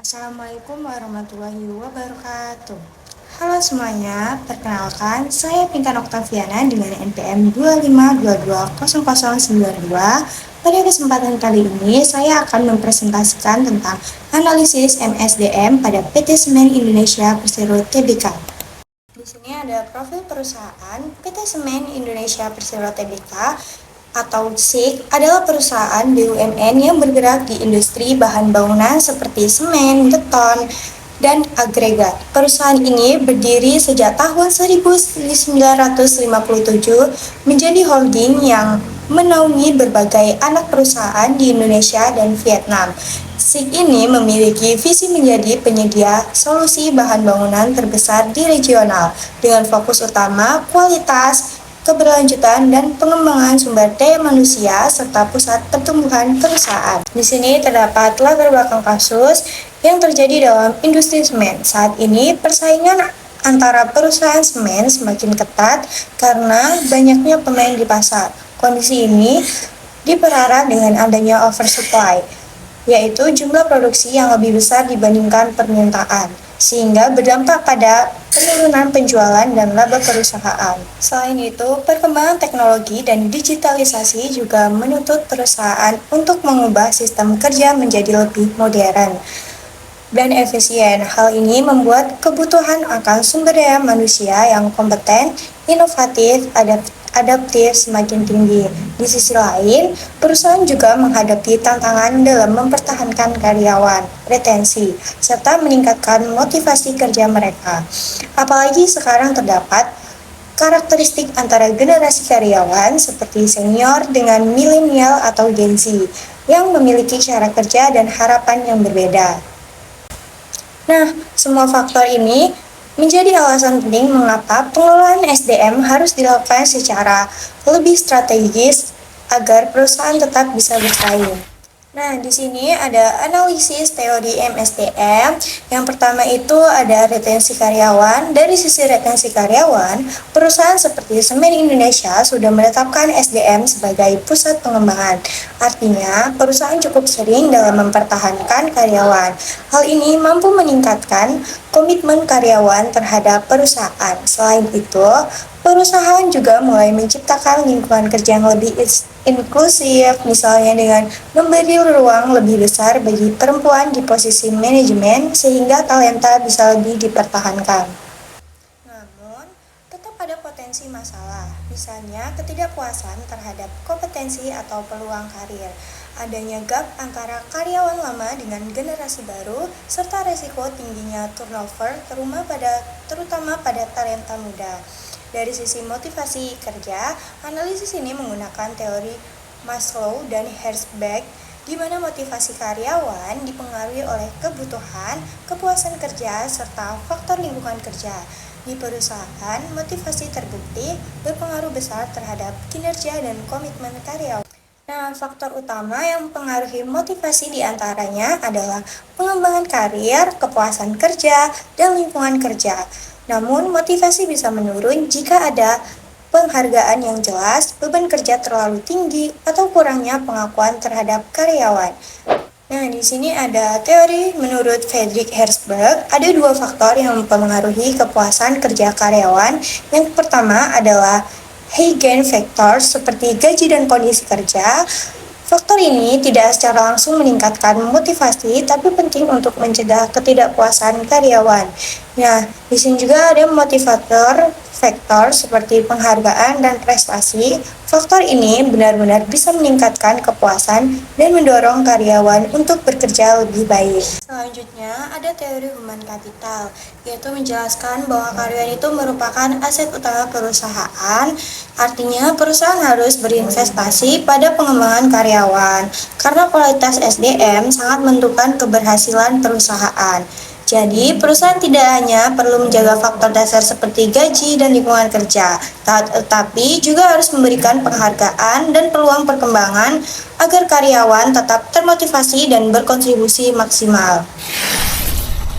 Assalamualaikum warahmatullahi wabarakatuh. Halo semuanya, perkenalkan saya Pinkan Oktaviana dengan NPM 25220092. Pada kesempatan kali ini saya akan mempresentasikan tentang analisis MSDM pada PT Semen Indonesia Persero Tbk. Di sini ada profil perusahaan. PT Semen Indonesia Persero Tbk atau SIK adalah perusahaan BUMN yang bergerak di industri bahan bangunan seperti semen, beton, dan agregat. Perusahaan ini berdiri sejak tahun 1957 menjadi holding yang menaungi berbagai anak perusahaan di Indonesia dan Vietnam. SIK ini memiliki visi menjadi penyedia solusi bahan bangunan terbesar di regional dengan fokus utama kualitas, keberlanjutan, dan pengembangan sumber daya manusia serta pusat pertumbuhan perusahaan. Di sini terdapat latar belakang kasus yang terjadi dalam industri semen. Saat ini persaingan antara perusahaan semen semakin ketat karena banyaknya pemain di pasar. Kondisi ini diperparah dengan adanya oversupply, yaitu jumlah produksi yang lebih besar dibandingkan permintaan, sehingga berdampak pada penurunan penjualan dan laba perusahaan. Selain itu, perkembangan teknologi dan digitalisasi juga menuntut perusahaan untuk mengubah sistem kerja menjadi lebih modern dan efisien. Hal ini membuat kebutuhan akan sumber daya manusia yang kompeten, inovatif, adaptif semakin tinggi. Di sisi lain, perusahaan juga menghadapi tantangan dalam mempertahankan karyawan, retensi, serta meningkatkan motivasi kerja mereka. Apalagi sekarang terdapat karakteristik antara generasi karyawan seperti senior dengan milenial atau Gen Z yang memiliki cara kerja dan harapan yang berbeda. Nah, semua faktor ini menjadi alasan penting mengapa pengelolaan SDM harus dilakukan secara lebih strategis agar perusahaan tetap bisa bersaing. Nah, di sini ada analisis teori MSDM. Yang pertama itu ada retensi karyawan. Dari sisi retensi karyawan, perusahaan seperti Semen Indonesia sudah menetapkan SDM sebagai pusat pengembangan. Artinya, perusahaan cukup sering dalam mempertahankan karyawan. Hal ini mampu meningkatkan komitmen karyawan terhadap perusahaan. Selain itu, perusahaan juga mulai menciptakan lingkungan kerja yang lebih inklusif, misalnya dengan memberi ruang lebih besar bagi perempuan di posisi manajemen sehingga talenta bisa lebih dipertahankan. Namun, tetap ada potensi masalah, misalnya ketidakpuasan terhadap kompetensi atau peluang karir, adanya gap antara karyawan lama dengan generasi baru, serta resiko tingginya turnover terutama pada talenta muda. Dari sisi motivasi kerja, analisis ini menggunakan teori Maslow dan Herzberg, di mana motivasi karyawan dipengaruhi oleh kebutuhan, kepuasan kerja, serta faktor lingkungan kerja. Di perusahaan, motivasi terbukti berpengaruh besar terhadap kinerja dan komitmen karyawan. Nah, faktor utama yang mempengaruhi motivasi diantaranya adalah pengembangan karir, kepuasan kerja, dan lingkungan kerja. Namun, motivasi bisa menurun jika ada penghargaan yang jelas, beban kerja terlalu tinggi, atau kurangnya pengakuan terhadap karyawan. Nah, di sini ada teori menurut Friedrich Herzberg, ada dua faktor yang mempengaruhi kepuasan kerja karyawan. Yang pertama adalah Heigen factor seperti gaji dan kondisi kerja. Faktor ini tidak secara langsung meningkatkan motivasi, tapi penting untuk mencegah ketidakpuasan karyawan. Nah, di sini juga ada motivator faktor seperti penghargaan dan prestasi. Faktor ini benar-benar bisa meningkatkan kepuasan dan mendorong karyawan untuk bekerja lebih baik. Selanjutnya, ada teori human capital, yaitu menjelaskan bahwa karyawan itu merupakan aset utama perusahaan. Artinya, perusahaan harus berinvestasi pada pengembangan karyawan, karena kualitas SDM sangat menentukan keberhasilan perusahaan. Jadi, perusahaan tidak hanya perlu menjaga faktor dasar seperti gaji dan lingkungan kerja, tetapi juga harus memberikan penghargaan dan peluang perkembangan agar karyawan tetap termotivasi dan berkontribusi maksimal.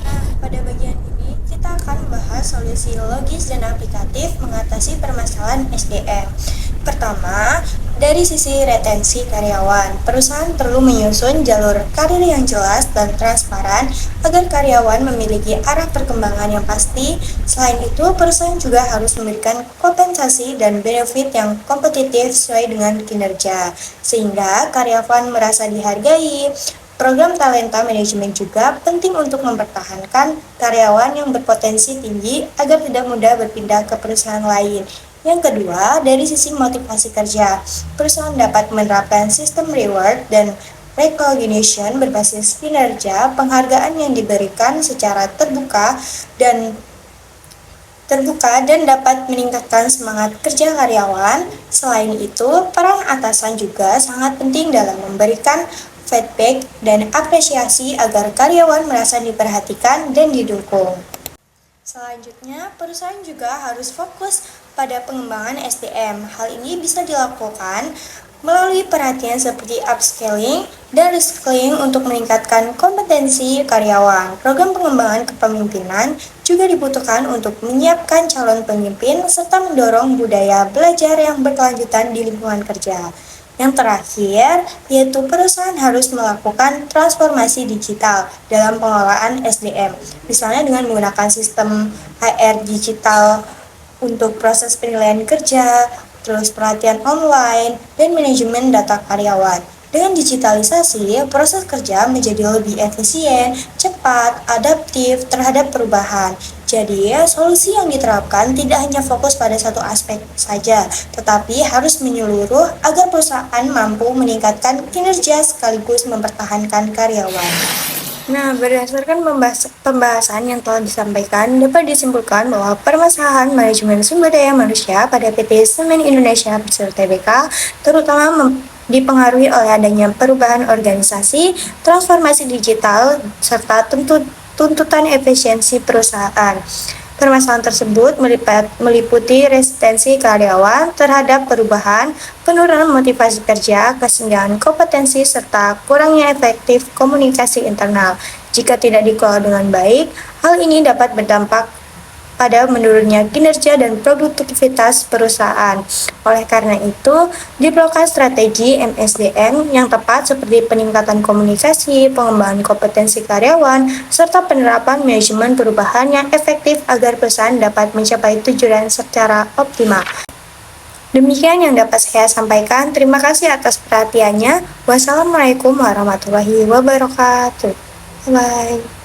Nah, pada bagian ini kita akan membahas solusi logis dan aplikatif mengatasi permasalahan SDM. Pertama, Dari sisi retensi karyawan, perusahaan perlu menyusun jalur karir yang jelas dan transparan agar karyawan memiliki arah perkembangan yang pasti. Selain itu, perusahaan juga harus memberikan kompensasi dan benefit yang kompetitif sesuai dengan kinerja, sehingga karyawan merasa dihargai. Program talenta manajemen juga penting untuk mempertahankan karyawan yang berpotensi tinggi agar tidak mudah berpindah ke perusahaan lain. Yang kedua, dari sisi motivasi kerja, perusahaan dapat menerapkan sistem reward dan recognition berbasis kinerja. Penghargaan yang diberikan secara dan terbuka dapat meningkatkan semangat kerja karyawan. Selain itu, peran atasan juga sangat penting dalam memberikan feedback dan apresiasi agar karyawan merasa diperhatikan dan didukung. Selanjutnya, perusahaan juga harus fokus pada pengembangan SDM. Hal ini bisa dilakukan melalui perhatian seperti upskilling dan reskilling untuk meningkatkan kompetensi karyawan. Program pengembangan kepemimpinan juga dibutuhkan untuk menyiapkan calon pemimpin serta mendorong budaya belajar yang berkelanjutan di lingkungan kerja. Yang terakhir, yaitu perusahaan harus melakukan transformasi digital dalam pengelolaan SDM, misalnya dengan menggunakan sistem HR digital untuk proses penilaian kerja, terus pelatihan online, dan manajemen data karyawan. Dengan digitalisasi, proses kerja menjadi lebih efisien, cepat, adaptif terhadap perubahan. Jadi, solusi yang diterapkan tidak hanya fokus pada satu aspek saja, tetapi harus menyeluruh agar perusahaan mampu meningkatkan kinerja sekaligus mempertahankan karyawan. Nah, berdasarkan pembahasan yang telah disampaikan, dapat disimpulkan bahwa permasalahan manajemen sumber daya manusia pada PT Semen Indonesia Persero Tbk terutama dipengaruhi oleh adanya perubahan organisasi, transformasi digital, serta tuntutan efisiensi perusahaan. Permasalahan tersebut meliputi resistensi karyawan terhadap perubahan, penurunan motivasi kerja, kesenjangan kompetensi, serta kurangnya efektif komunikasi internal. Jika tidak dikelola dengan baik, hal ini dapat berdampak pada menurunnya kinerja dan produktivitas perusahaan. Oleh karena itu, diperlukan strategi MSDM yang tepat seperti peningkatan komunikasi, pengembangan kompetensi karyawan, serta penerapan manajemen perubahan yang efektif agar perusahaan dapat mencapai tujuan secara optimal. Demikian yang dapat saya sampaikan. Terima kasih atas perhatiannya. Wassalamualaikum warahmatullahi wabarakatuh. Bye.